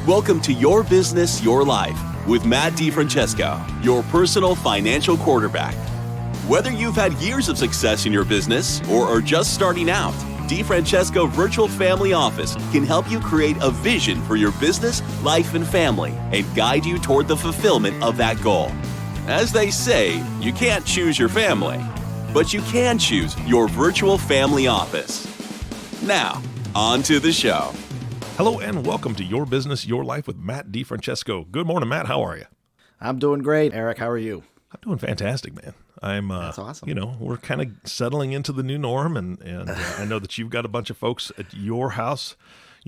Welcome to Your Business, Your Life with Matt DiFrancesco, your personal financial quarterback. Whether you've had years of success in your business or are just starting out, DiFrancesco Virtual Family Office can help you create a vision for your business, life, and family and guide you toward the fulfillment of that goal. As they say, you can't choose your family, but you can choose your virtual family office. Now, on to the show. Hello and welcome to Your Business, Your Life with Matt DiFrancesco. Good morning, Matt. How are you? I'm doing great. Eric, how are you? I'm doing fantastic, man. That's awesome. We're kind of settling into the new norm, and I know that you've got a bunch of folks at your house,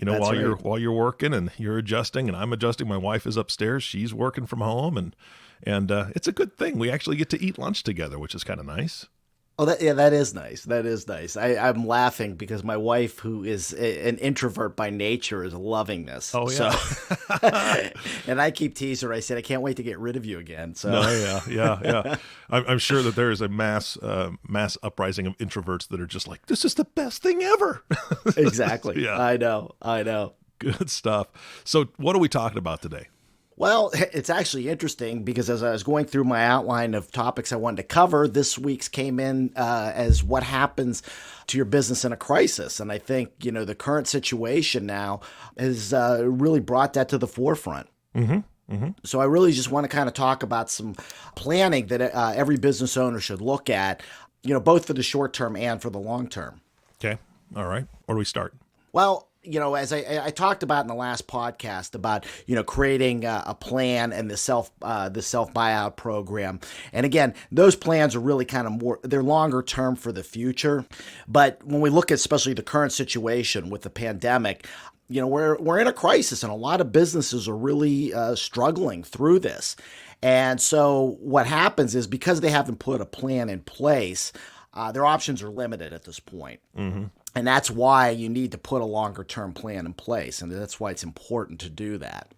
while you're working and you're adjusting, and I'm adjusting. My wife is upstairs; she's working from home, and it's a good thing. We actually get to eat lunch together, which is kind of nice. Oh, that is nice. That is nice. I'm laughing because my wife, who is an introvert by nature, is loving this. Oh, yeah. So, and I keep teasing her. I said, I can't wait to get rid of you again. So, yeah. I'm sure that there is a mass uprising of introverts that are just like, this is the best thing ever. Exactly. Yeah. I know. Good stuff. So what are we talking about today? Well, it's actually interesting because as I was going through my outline of topics I wanted to cover, this week's came in as what happens to your business in a crisis. And I think, the current situation now has really brought that to the forefront. Mm-hmm. Mm-hmm. So I really just want to kind of talk about some planning that every business owner should look at, both for the short term and for the long term. Okay. All right. Where do we start? Well, as I talked about in the last podcast about, creating a plan and the self buyout program. And again, those plans are really kind of they're longer term for the future. But when we look at especially the current situation with the pandemic, we're in a crisis and a lot of businesses are really struggling through this. And so what happens is because they haven't put a plan in place, their options are limited at this point. Mm-hmm. And that's why you need to put a longer term plan in place. And that's why it's important to do that.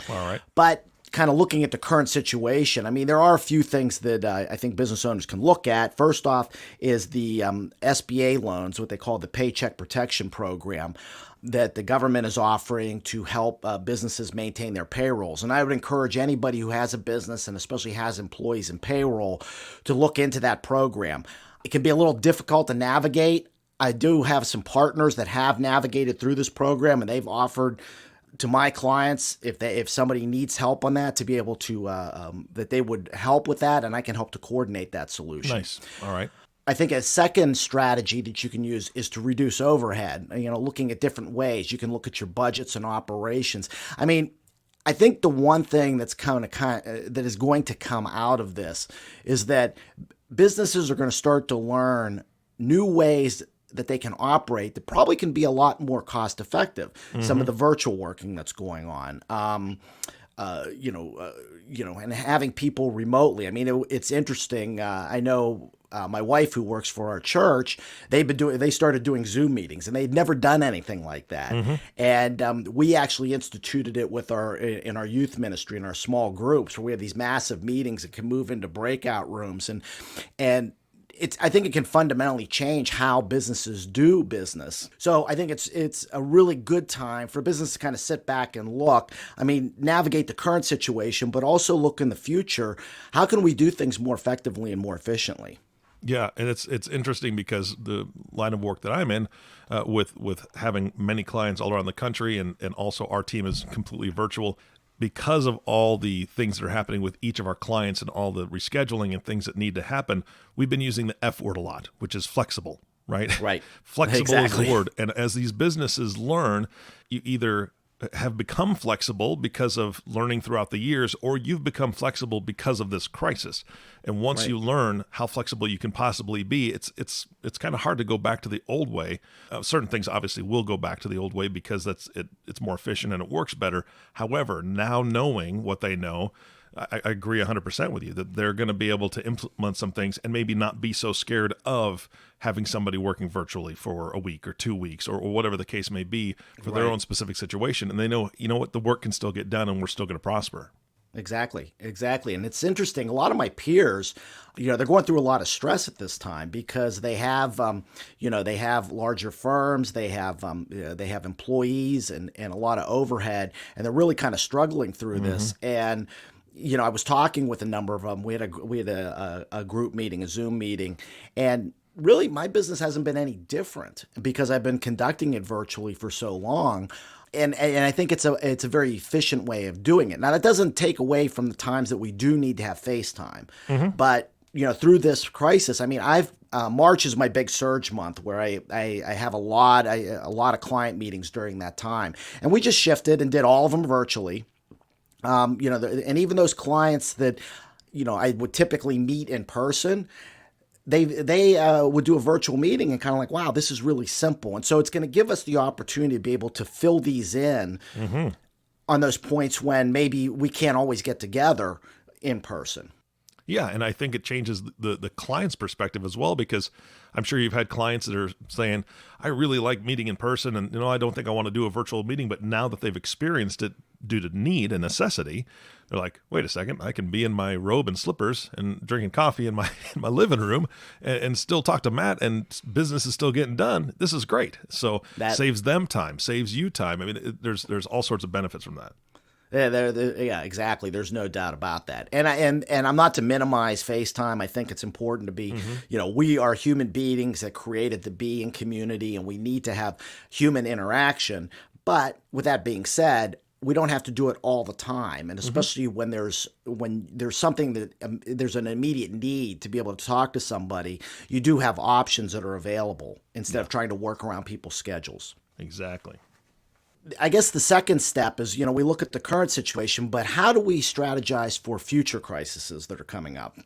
All right. But kind of looking at the current situation, there are a few things that I think business owners can look at. First off is the SBA loans, what they call the Paycheck Protection Program, that the government is offering to help businesses maintain their payrolls. And I would encourage anybody who has a business and especially has employees in payroll to look into that program. It can be a little difficult to navigate. I do have some partners that have navigated through this program, and they've offered to my clients if somebody needs help on that to be able to that they would help with that, and I can help to coordinate that solution. Nice. All right. I think a second strategy that you can use is to reduce overhead. Looking at different ways, you can look at your budgets and operations. I think the one thing that is going to come out of this is that businesses are going to start to learn new ways that they can operate that probably can be a lot more cost effective. Mm-hmm. Some of the virtual working that's going on, and having people remotely. It's interesting. I know my wife, who works for our church, they started doing Zoom meetings, and they'd never done anything like that. Mm-hmm. And we actually instituted it in our youth ministry, in our small groups, where we have these massive meetings that can move into breakout rooms, and I think it can fundamentally change how businesses do business. So I think it's a really good time for business to kind of sit back and look. Navigate the current situation, but also look in the future. How can we do things more effectively and more efficiently? Yeah, and it's interesting because the line of work that I'm in, with having many clients all around the country, and also our team is completely virtual. Because of all the things that are happening with each of our clients and all the rescheduling and things that need to happen, we've been using the F word a lot, which is flexible, right? Right. Flexible Exactly. is the word. And as these businesses learn, you either have become flexible because of learning throughout the years, or you've become flexible because of this crisis. And once you learn how flexible you can possibly be, it's kind of hard to go back to the old way. Certain things obviously will go back to the old way because it's more efficient and it works better. However, now knowing what they know, I agree 100% with you that they're going to be able to implement some things and maybe not be so scared of having somebody working virtually for a week or 2 weeks or whatever the case may be for their own specific situation. And they know, what, the work can still get done and we're still going to prosper. Exactly. And it's interesting. A lot of my peers, they're going through a lot of stress at this time because they have, they have larger firms, they have employees and a lot of overhead, and they're really kind of struggling through this. And I was talking with a number of them. We had a group meeting, a Zoom meeting, and really my business hasn't been any different because I've been conducting it virtually for so long. And I think it's a very efficient way of doing it. Now, that doesn't take away from the times that we do need to have FaceTime. But, through this crisis, I mean, March is my big surge month where I have a lot of client meetings during that time. And we just shifted and did all of them virtually. And even those clients that, I would typically meet in person, they would do a virtual meeting and kind of like, wow, this is really simple. And so it's going to give us the opportunity to be able to fill these in on those points when maybe we can't always get together in person. Yeah, and I think it changes the client's perspective as well, because I'm sure you've had clients that are saying, I really like meeting in person, and I don't think I want to do a virtual meeting, but now that they've experienced it due to need and necessity, they're like, wait a second, I can be in my robe and slippers and drinking coffee in my living room and still talk to Matt, and business is still getting done. This is great. So that saves them time, saves you time. I mean, there's all sorts of benefits from that. Yeah, exactly. There's no doubt about that. And I'm not to minimize FaceTime. I think it's important to be, we are human beings that created the being community, and we need to have human interaction. But with that being said, we don't have to do it all the time, and especially when there's something that there's an immediate need to be able to talk to somebody, you do have options that are available instead of trying to work around people's schedules. Exactly. I guess the second step is, we look at the current situation, but how do we strategize for future crises that are coming up?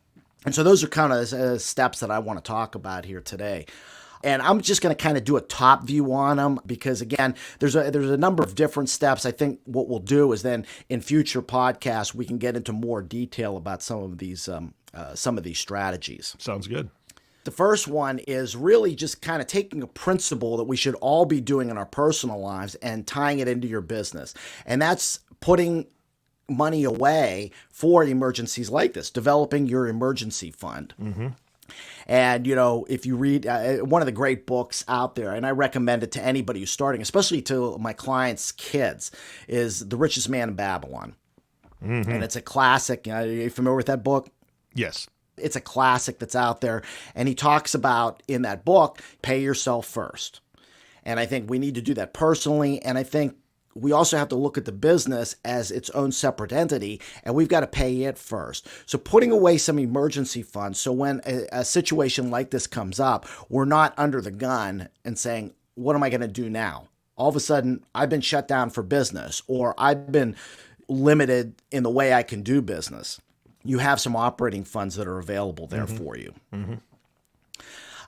And so those are kind of steps that I want to talk about here today. And I'm just going to kind of do a top view on them because, again, there's a number of different steps. I think what we'll do is then in future podcasts, we can get into more detail about some of these strategies. Sounds good. The first one is really just kind of taking a principle that we should all be doing in our personal lives and tying it into your business. And that's putting money away for emergencies like this, developing your emergency fund. And, if you read one of the great books out there, and I recommend it to anybody who's starting, especially to my clients' kids, is The Richest Man in Babylon. And it's a classic. Are you familiar with that book? Yes. It's a classic that's out there. And he talks about in that book, pay yourself first. And I think we need to do that personally. And I think we also have to look at the business as its own separate entity, and we've got to pay it first. So putting away some emergency funds, so when a situation like this comes up, we're not under the gun and saying, what am I going to do now? All of a sudden, I've been shut down for business, or I've been limited in the way I can do business. You have some operating funds that are available there for you.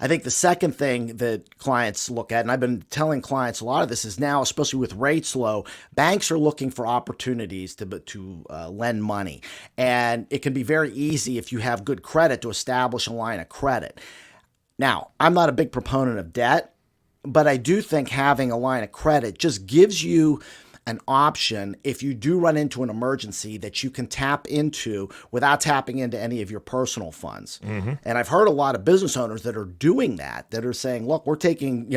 I think the second thing that clients look at, and I've been telling clients a lot of this, is now, especially with rates low, banks are looking for opportunities to lend money. And it can be very easy if you have good credit to establish a line of credit. Now, I'm not a big proponent of debt, but I do think having a line of credit just gives you an option if you do run into an emergency that you can tap into without tapping into any of your personal funds. And I've heard a lot of business owners that are doing that are saying, look, we're taking,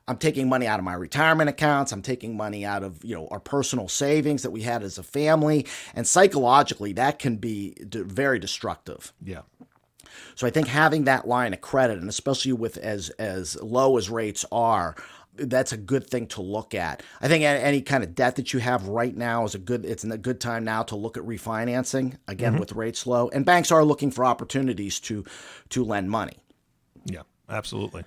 I'm taking money out of my retirement accounts. I'm taking money out of, our personal savings that we had as a family. And psychologically, that can be very destructive. Yeah. So I think having that line of credit, and especially with as low as rates are, that's a good thing to look at. I think any kind of debt that you have right now it's a good time now to look at refinancing, again, with rates low. And banks are looking for opportunities to lend money. Yeah, absolutely.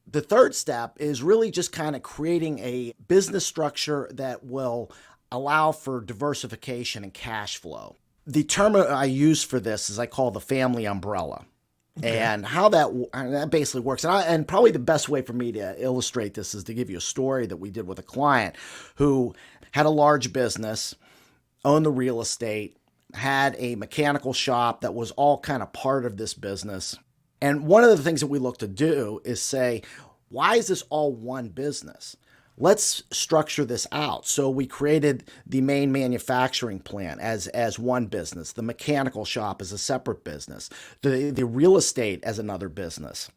The third step is really just kind of creating a business structure that will allow for diversification and cash flow. The term I use for this is I call the family umbrella. Okay. And how that basically works. And probably the best way for me to illustrate this is to give you a story that we did with a client who had a large business, owned the real estate, had a mechanical shop that was all kind of part of this business. And one of the things that we look to do is say, why is this all one business? let's structure this out. So we created the main manufacturing plant as one business, the mechanical shop as a separate business, the real estate as another business.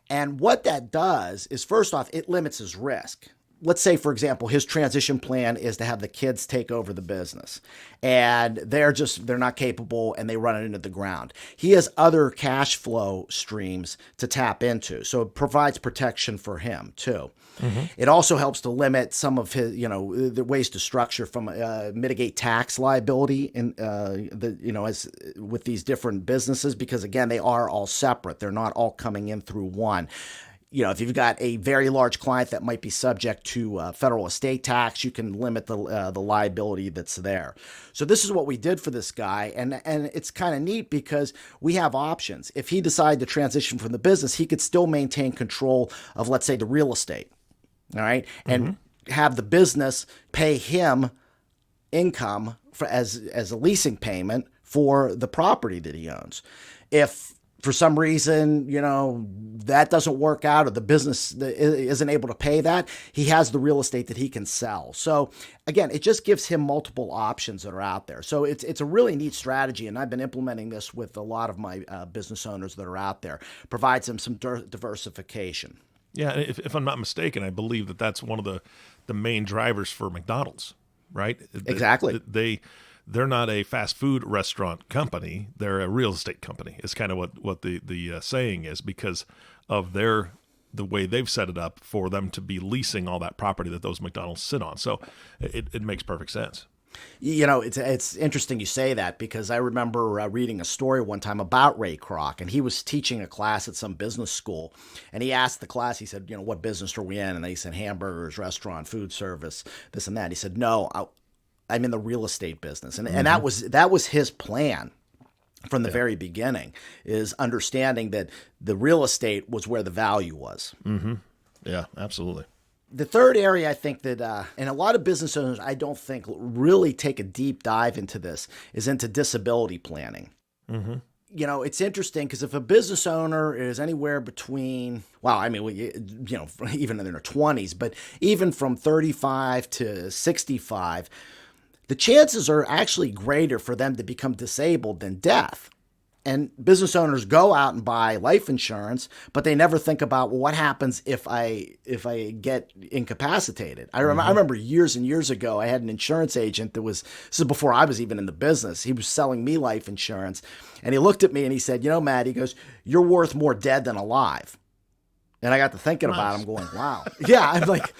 And what that does is, first off, it limits his risk. Let's say, for example, his transition plan is to have the kids take over the business, and they're not capable and they run it into the ground. He has other cash flow streams to tap into. So it provides protection for him too. It also helps to limit some of his, the ways to structure from mitigate tax liability in as with these different businesses, because again, they are all separate. They're not all coming in through one. If you've got a very large client that might be subject to federal estate tax, you can limit the liability that's there. So this is what we did for this guy, and it's kind of neat because we have options. If he decided to transition from the business, he could still maintain control of, let's say, the real estate, all right, and have the business pay him income as a leasing payment for the property that he owns. If for some reason, that doesn't work out or the business isn't able to pay that, he has the real estate that he can sell. So again, it just gives him multiple options that are out there. So it's a really neat strategy, and I've been implementing this with a lot of my business owners that are out there. Provides them some diversification. Yeah, if I'm not mistaken, I believe that's one of the main drivers for McDonald's, right? Exactly. They're not a fast food restaurant company. They're a real estate company. It's kind of what the saying is, because of the way they've set it up for them to be leasing all that property that those McDonald's sit on. So it makes perfect sense. It's interesting you say that, because I remember reading a story one time about Ray Kroc, and he was teaching a class at some business school, and he asked the class, he said, what business are we in? And they said hamburgers, restaurant, food service, this and that. He said, no, I'm in the real estate business. And that was his plan from the very beginning, is understanding that the real estate was where the value was. Yeah, absolutely. The third area I think that, and a lot of business owners I don't think really take a deep dive into this, is into disability planning. It's interesting because if a business owner is anywhere between, even in their 20s, but even from 35 to 65, the chances are actually greater for them to become disabled than death. And business owners go out and buy life insurance, but they never think about, well, what happens if I get incapacitated? I remember years and years ago, I had an insurance agent this is before I was even in the business. He was selling me life insurance, and he looked at me and he said, Matt, he goes, you're worth more dead than alive. And I got to thinking about it. I'm going, wow. Yeah, I'm like,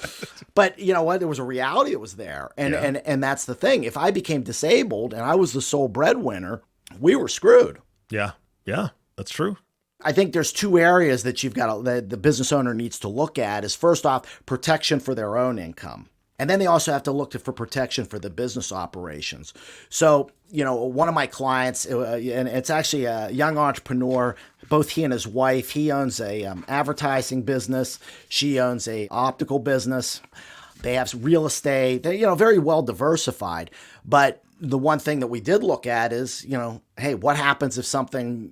but you know what? There was a reality that was there. And that's the thing. If I became disabled and I was the sole breadwinner, we were screwed. Yeah, that's true. I think there's two areas that that the business owner needs to look at. Is first off, protection for their own income. And then they also have to look for protection for the business operations. So, one of my clients, and it's actually a young entrepreneur, both he and his wife, he owns a advertising business. She owns a optical business. They have real estate. They're, very well diversified. But the one thing that we did look at is, hey, what happens if something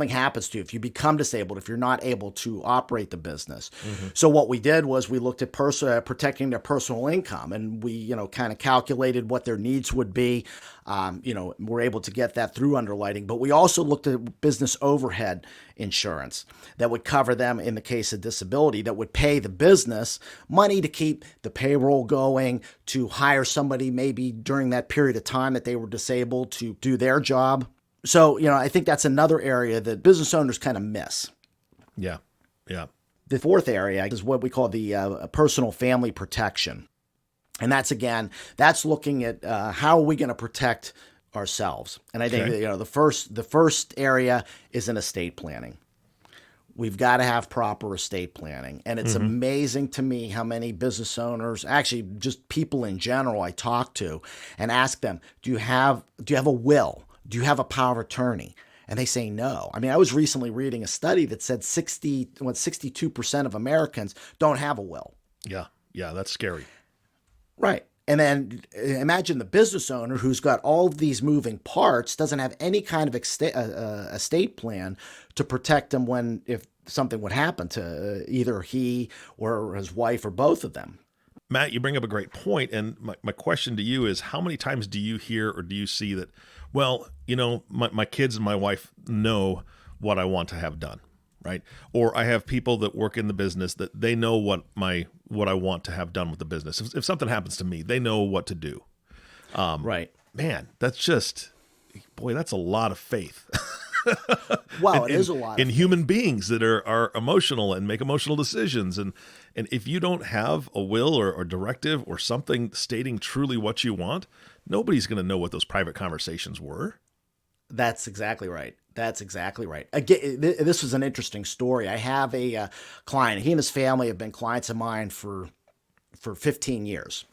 happens to you, if you become disabled, if you're not able to operate the business? So what we did was we looked at protecting their personal income, and we, kind of calculated what their needs would be. We're able to get that through underwriting, but we also looked at business overhead insurance that would cover them in the case of disability, that would pay the business money to keep the payroll going, to hire somebody maybe during that period of time that they were disabled to do their job. So, I think that's another area that business owners kind of miss. Yeah. The fourth area is what we call the personal family protection. And that's looking at how are we going to protect ourselves. And I think the first area is in estate planning. We've got to have proper estate planning. And it's amazing to me how many business owners, actually just people in general I talk to, and ask them, do you have a will? Do you have a power of attorney? And they say no. I mean, I was recently reading a study that said 62% of Americans don't have a will. Yeah, that's scary. Right. And then imagine the business owner who's got all of these moving parts, doesn't have any kind of estate plan to protect him if something would happen to either he or his wife or both of them. Matt, you bring up a great point. And my question to you is, how many times do you hear or do you see that, well, my kids and my wife know what I want to have done, right? Or I have people that work in the business that they know what I want to have done with the business. If something happens to me, they know what to do. Right. Man, that's a lot of faith. Well, it is a lot in human beings that are emotional and make emotional decisions. And if you don't have a will or directive or something stating truly what you want, nobody's going to know what those private conversations were. That's exactly right. Again, this was an interesting story. I have a client. He and his family have been clients of mine for 15 years.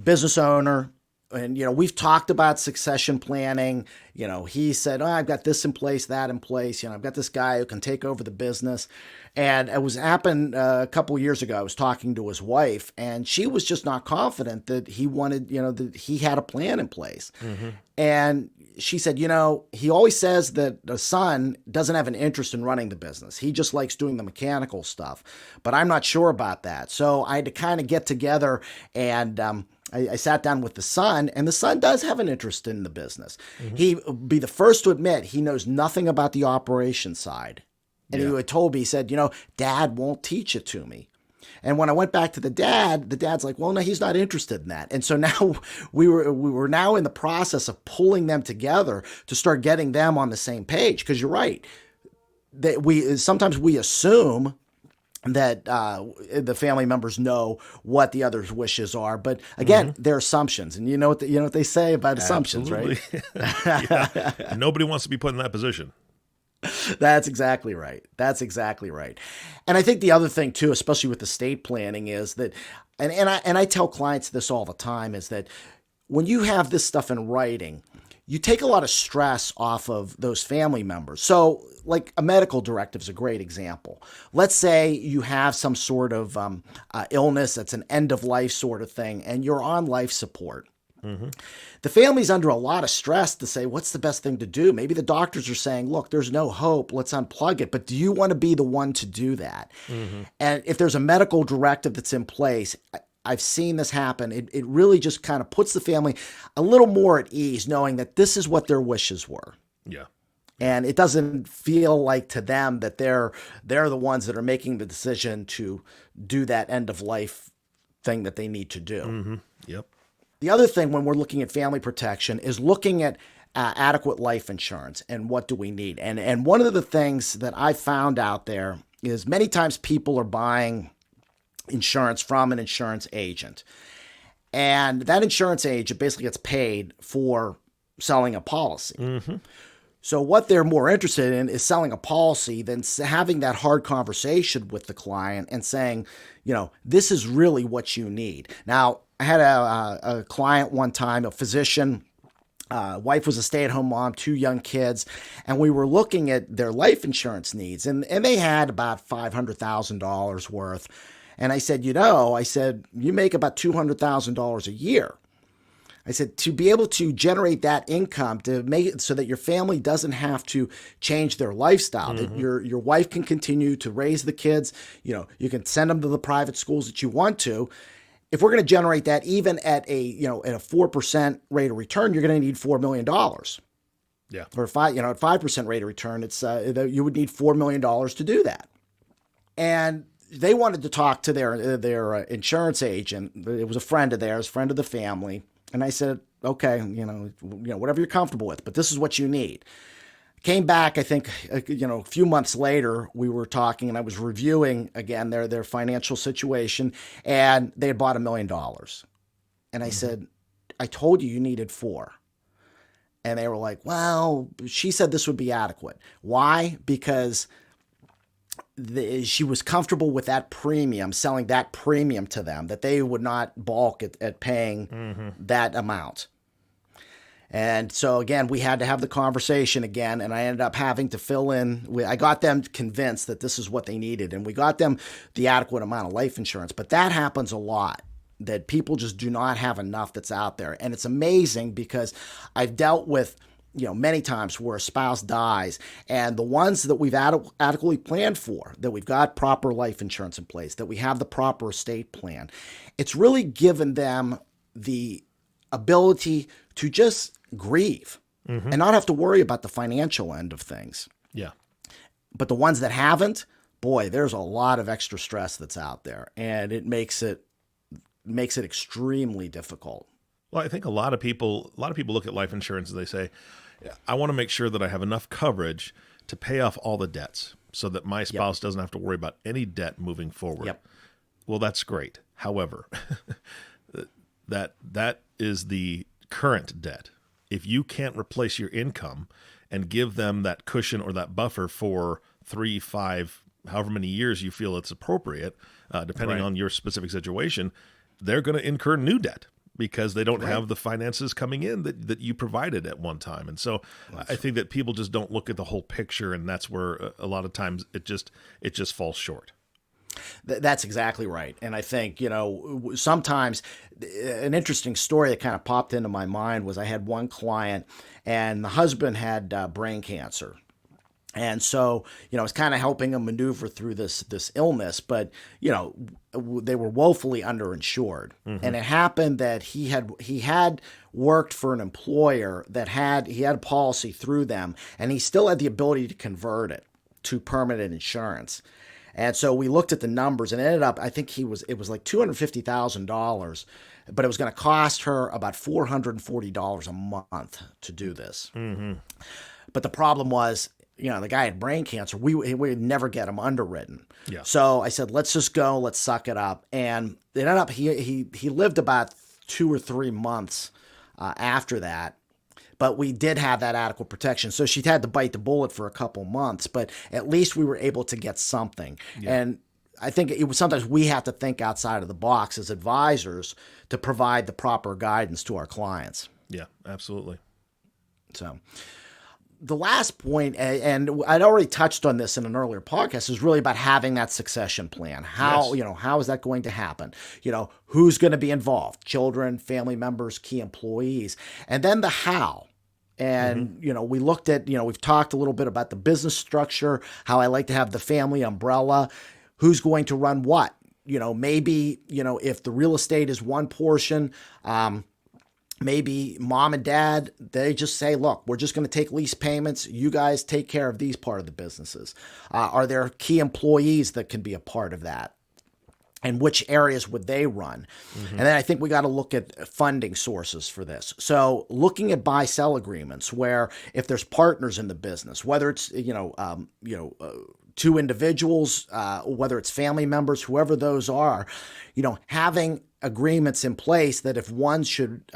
Business owner. And, we've talked about succession planning. He said, I've got this in place, that in place. I've got this guy who can take over the business. And it happened a couple of years ago. I was talking to his wife, and she was just not confident that he wanted, that he had a plan in place. Mm-hmm. And she said, he always says that the son doesn't have an interest in running the business. He just likes doing the mechanical stuff. But I'm not sure about that. So I had to kind of get together and I sat down with the son, and the son does have an interest in the business. Mm-hmm. He'd be the first to admit he knows nothing about the operation side. And he had told me, he said, Dad won't teach it to me. And when I went back to the dad's like, well, no, he's not interested in that. And so now we were now in the process of pulling them together to start getting them on the same page. Because you're right, that sometimes we assume that the family members know what the other's wishes are, but again, they're assumptions. And you know what they say about assumptions, right? Yeah. Nobody wants to be put in that position. That's exactly right. And I think the other thing too, especially with estate planning, is that, and I tell clients this all the time, is that when you have this stuff in writing, you take a lot of stress off of those family members. So like a medical directive is a great example. Let's say you have some sort of illness that's an end of life sort of thing, and you're on life support. Mm-hmm. The family's under a lot of stress to say, what's the best thing to do? Maybe the doctors are saying, look, there's no hope. Let's unplug it. But do you want to be the one to do that? Mm-hmm. And if there's a medical directive that's in place, I've seen this happen. It really just kind of puts the family a little more at ease, knowing that this is what their wishes were. Yeah. And it doesn't feel like to them that they're the ones that are making the decision to do that end of life thing that they need to do. Mm-hmm. Yep. The other thing when we're looking at family protection is looking at adequate life insurance and what do we need. And one of the things that I found out there is many times people are buying insurance from an insurance agent. And that insurance agent basically gets paid for selling a policy. Mm-hmm. So what they're more interested in is selling a policy than having that hard conversation with the client and saying, this is really what you need. Now, I had a client one time, a physician, wife was a stay-at-home mom, 2 young kids, and we were looking at their life insurance needs, and they had about $500,000 worth. And I said, you make about $200,000 a year. I said, to be able to generate that income, to make it so that your family doesn't have to change their lifestyle, that your wife can continue to raise the kids, you can send them to the private schools that you want to. If we're going to generate that even at a 4% rate of return, you're going to need $4 million. Yeah. For at 5% rate of return, it's you would need $4 million to do that. And they wanted to talk to their insurance agent. It was a friend of theirs, friend of the family. And I said, okay, whatever you're comfortable with, but this is what you need. Came back, I think, a few months later, we were talking and I was reviewing again their financial situation, and they had bought $1 million. And I said, I told you needed 4. And they were like, well, she said this would be adequate. Why? Because she was comfortable with that premium, selling that premium to them, that they would not balk at paying that amount. And so, again, we had to have the conversation again, and I ended up having to fill in. I got them convinced that this is what they needed, and we got them the adequate amount of life insurance. But that happens a lot. that people just do not have enough that's out there. And it's amazing because I've dealt with, many times where a spouse dies, and the ones that we've adequately planned for, that we've got proper life insurance in place, that we have the proper estate plan, it's really given them the ability to just grieve and not have to worry about the financial end of things. Yeah. But the ones that haven't, boy, there's a lot of extra stress that's out there, and it makes it extremely difficult. Well, I think a lot of people look at life insurance and they say, I want to make sure that I have enough coverage to pay off all the debts so that my spouse doesn't have to worry about any debt moving forward. Yep. Well, that's great. However, that is the current debt. If you can't replace your income and give them that cushion or that buffer for 3, 5, however many years you feel it's appropriate, depending on your specific situation, they're going to incur new debt because they don't have the finances coming in that you provided at one time. And so I think that people just don't look at the whole picture, and that's where a lot of times it just falls short. That's exactly right. And I think, sometimes an interesting story that kind of popped into my mind was I had one client, and the husband had brain cancer. And so, I was kind of helping him maneuver through this illness, but, they were woefully underinsured. And it happened that he had worked for an employer that he had a policy through them, and he still had the ability to convert it to permanent insurance. And so we looked at the numbers, and it ended up, I think it was like $250,000, but it was going to cost her about $440 a month to do this. But the problem was, the guy had brain cancer. We'd never get him underwritten. Yeah. So I said, let's just go, let's suck it up. And it ended up, he lived about 2 or 3 months after that. But we did have that adequate protection. So she'd had to bite the bullet for a couple months, but at least we were able to get something. Yeah. And I think sometimes we have to think outside of the box as advisors to provide the proper guidance to our clients. Yeah, absolutely. So the last point, and I'd already touched on this in an earlier podcast, is really about having that succession plan. How is that going to happen? Who's going to be involved? Children, family members, key employees, and then the how. And, we looked at, we've talked a little bit about the business structure, how I like to have the family umbrella, who's going to run what, maybe, if the real estate is one portion, maybe mom and dad, they just say, look, we're just going to take lease payments. You guys take care of these part of the businesses. Are there key employees that can be a part of that? And which areas would they run? And then I think we got to look at funding sources for this. So looking at buy-sell agreements, where if there's partners in the business, whether it's, two individuals, whether it's family members, whoever those are, having agreements in place that if one should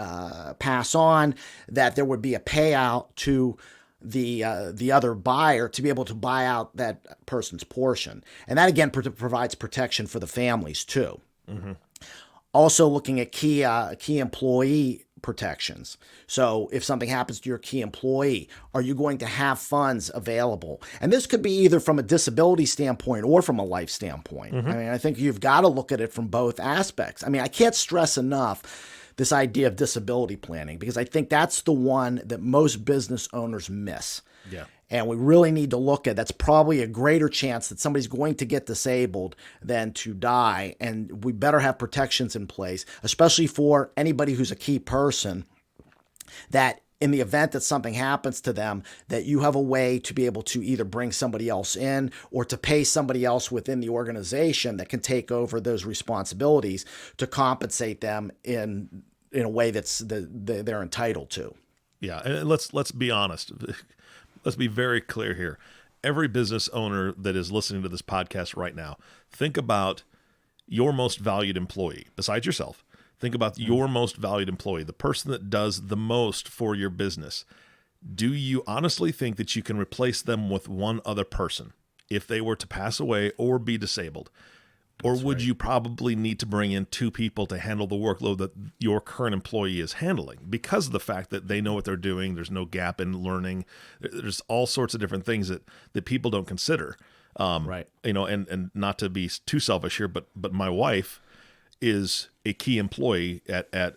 pass on, that there would be a payout to the other buyer to be able to buy out that person's portion. And that, again, provides protection for the families, too. Also looking at key employee protections. So if something happens to your key employee, are you going to have funds available? And this could be either from a disability standpoint or from a life standpoint. I mean, I think you've got to look at it from both aspects. I mean, I can't stress enough this idea of disability planning, because I think that's the one that most business owners miss. Yeah. And we really need to look at, that's probably a greater chance that somebody's going to get disabled than to die. And we better have protections in place, especially for anybody who's a key person, that in the event that something happens to them, that you have a way to be able to either bring somebody else in or to pay somebody else within the organization that can take over those responsibilities to compensate them in a way they're entitled to. Yeah, and let's be honest. Let's be very clear here. Every business owner that is listening to this podcast right now, think about your most valued employee besides yourself. Think about your most valued employee, the person that does the most for your business. Do you honestly think that you can replace them with one other person if they were to pass away or be disabled? Or would you probably need to bring in 2 people to handle the workload that your current employee is handling because of the fact that they know what they're doing? There's no gap in learning. There's all sorts of different things that people don't consider. And not to be too selfish here, but my wife is a key employee at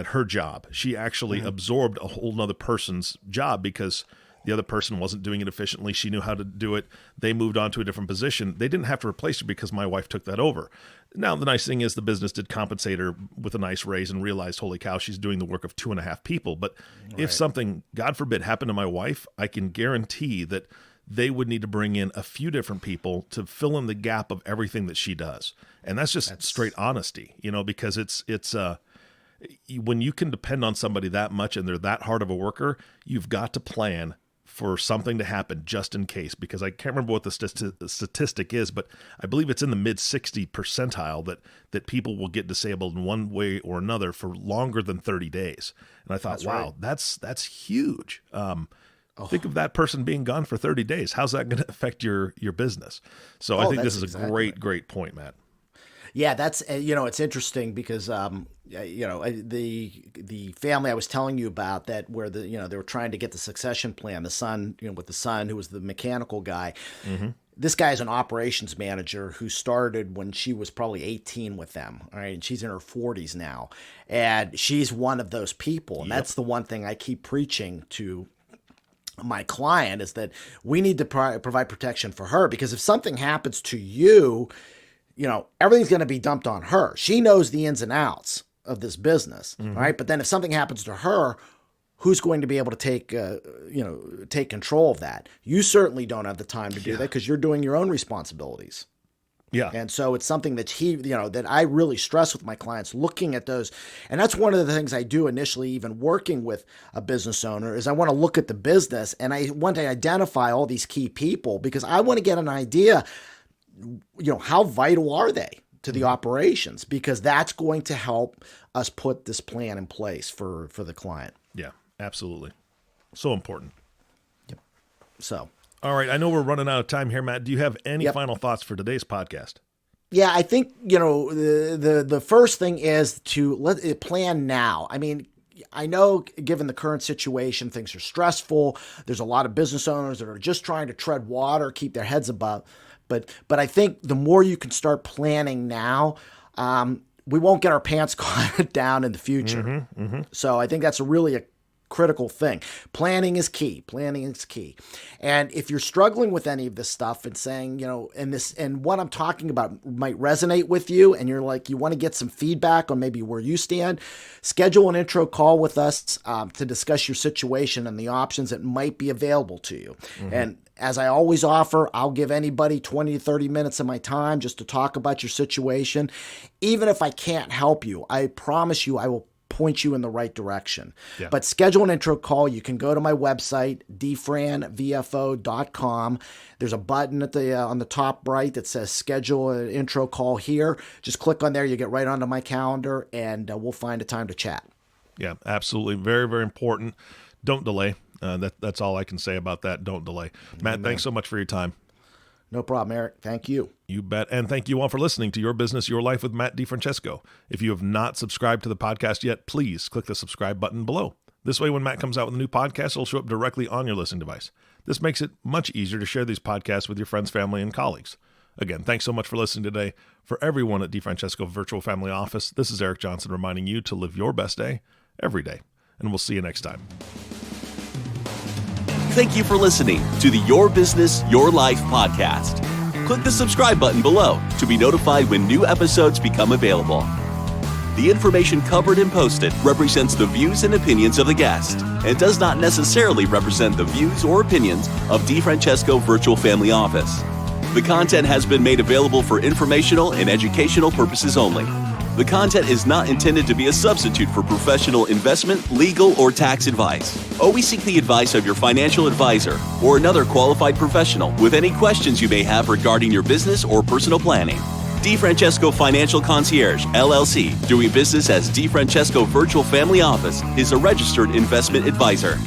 her job. She actually absorbed a whole nother person's job because the other person wasn't doing it efficiently. She knew how to do it. They moved on to a different position. They didn't have to replace her because my wife took that over. Now, the nice thing is the business did compensate her with a nice raise and realized, holy cow, she's doing the work of 2.5 people. But if something, God forbid, happened to my wife, I can guarantee that they would need to bring in a few different people to fill in the gap of everything that she does. And that's straight honesty, because it's when you can depend on somebody that much and they're that hard of a worker, you've got to plan for something to happen just in case, because I can't remember what the statistic is, but I believe it's in the mid 60 percentile that people will get disabled in one way or another for longer than 30 days. And I thought, wow, that's huge. Think of that person being gone for 30 days. How's that going to affect your business? So I think this is a great point, Matt. Yeah, that's it's interesting because the family I was telling you about that where they were trying to get the succession plan, the son, with the son who was the mechanical guy. Mm-hmm. This guy is an operations manager who started when she was probably 18 with them. All right, and she's in her 40s now, and she's one of those people. And that's the one thing I keep preaching to my client is that we need to provide protection for her, because if something happens to you, everything's going to be dumped on her. She knows the ins and outs of this business, right? But then if something happens to her, who's going to be able to take control of that? You certainly don't have the time to do that because you're doing your own responsibilities. Yeah. And so it's something that that I really stress with my clients, looking at those. And that's one of the things I do initially, even working with a business owner, is I want to look at the business and I want to identify all these key people because I want to get an idea, how vital are they to the operations? Because that's going to help us put this plan in place for the client. Yeah, absolutely. So important. Yep. So. All right. I know we're running out of time here, Matt. Do you have any final thoughts for today's podcast? Yeah, I think, the first thing is to let it plan now. I mean, I know given the current situation, things are stressful. There's a lot of business owners that are just trying to tread water, keep their heads above. But I think the more you can start planning now, we won't get our pants caught down in the future. Mm-hmm, mm-hmm. So I think that's really a critical thing. Planning is key. And if you're struggling with any of this stuff and saying, and what I'm talking about might resonate with you, and you're like, you want to get some feedback on maybe where you stand, schedule an intro call with us to discuss your situation and the options that might be available to you. Mm-hmm. And as I always offer, I'll give anybody 20 to 30 minutes of my time just to talk about your situation. Even if I can't help you, I promise you I will point you in the right direction. Yeah. But schedule an intro call. You can go to my website, dfranvfo.com. There's a button at on the top right that says schedule an intro call here. Just click on there. You get right onto my calendar, and we'll find a time to chat. Yeah, absolutely. Very, very important. Don't delay. That's all I can say about that. Don't delay. Matt, thanks so much for your time. No problem, Eric. Thank you. You bet. And thank you all for listening to Your Business, Your Life with Matt DiFrancesco. If you have not subscribed to the podcast yet, please click the subscribe button below. This way, when Matt comes out with a new podcast, it'll show up directly on your listening device. This makes it much easier to share these podcasts with your friends, family, and colleagues. Again, thanks so much for listening today. For everyone at DiFrancesco Virtual Family Office, this is Eric Johnson reminding you to live your best day every day. And we'll see you next time. Thank you for listening to the Your Business, Your Life podcast. Click the subscribe button below to be notified when new episodes become available. The information covered and posted represents the views and opinions of the guest and does not necessarily represent the views or opinions of DiFrancesco Virtual Family Office. The content has been made available for informational and educational purposes only. The content is not intended to be a substitute for professional investment, legal, or tax advice. Always seek the advice of your financial advisor or another qualified professional with any questions you may have regarding your business or personal planning. DiFrancesco Financial Concierge, LLC, doing business as DiFrancesco Virtual Family Office, is a registered investment advisor.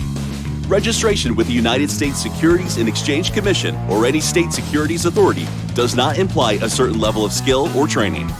Registration with the United States Securities and Exchange Commission or any state securities authority does not imply a certain level of skill or training.